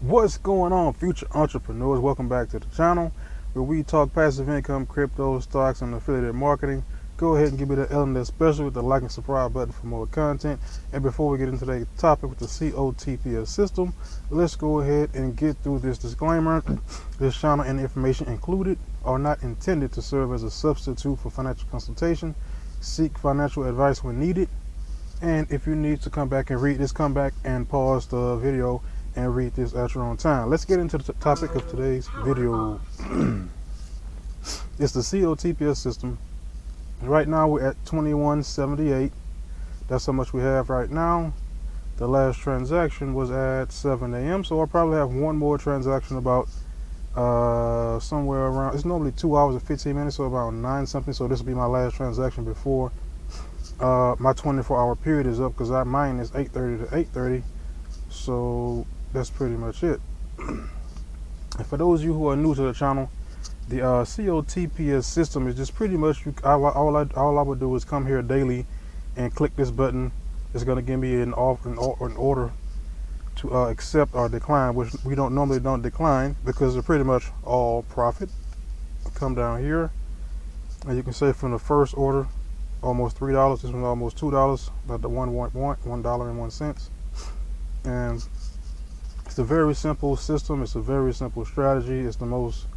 What's going on, future entrepreneurs? Welcome back to the channel where we talk passive income, crypto, stocks, and affiliate marketing. Go ahead and give me the element special with the like and subscribe button for more content. And before we get into today's topic with the COTPS system, let's go ahead and get through this disclaimer. This channel and the information included are not intended to serve as a substitute for financial consultation. Seek financial advice when needed. And if you need to come back and read this, come back and pause the video and read this at your own time. Let's get into the topic of today's video. It's the COTPS system. Right now we're at 2178. That's how much we have right now. The last transaction was at 7 a.m. So I'll probably have one more transaction about somewhere around, it's normally 2 hours and 15 minutes, so about 9 something. So this will be my last transaction before my 24-hour period is up, because mine is 8:30 to 8:30. So that's pretty much it. And for those of you who are new to the channel, the COTPS system is just pretty much, all I would do is come here daily and click this button. It's going to give me an order to accept or decline, which we normally don't decline because they're pretty much all profit. Come down here and you can say from the first order, almost $3. This one's almost $2, about the $1.01. And it's a very simple system. It's a very simple strategy. It's the most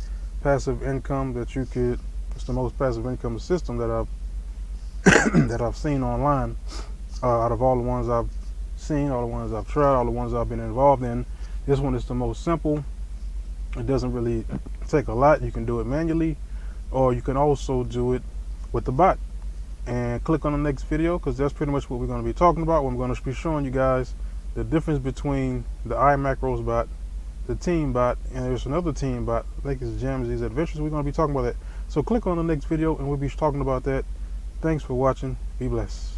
passive income that you could. It's the most passive income system that I've that I've seen online. Out of all the ones I've seen, all the ones I've tried, all the ones I've been involved in, this one is the most simple. It doesn't really take a lot. You can do it manually, or you can also do it with the bot. And click on the next video, because that's pretty much what we're going to be talking about. I'm going to be showing you guys the difference between the iMacros bot, the team bot, and there's another team bot, I think it's Is Adventures. We're going to be talking about that. So click on the next video and we'll be talking about that. Thanks for watching. Be blessed.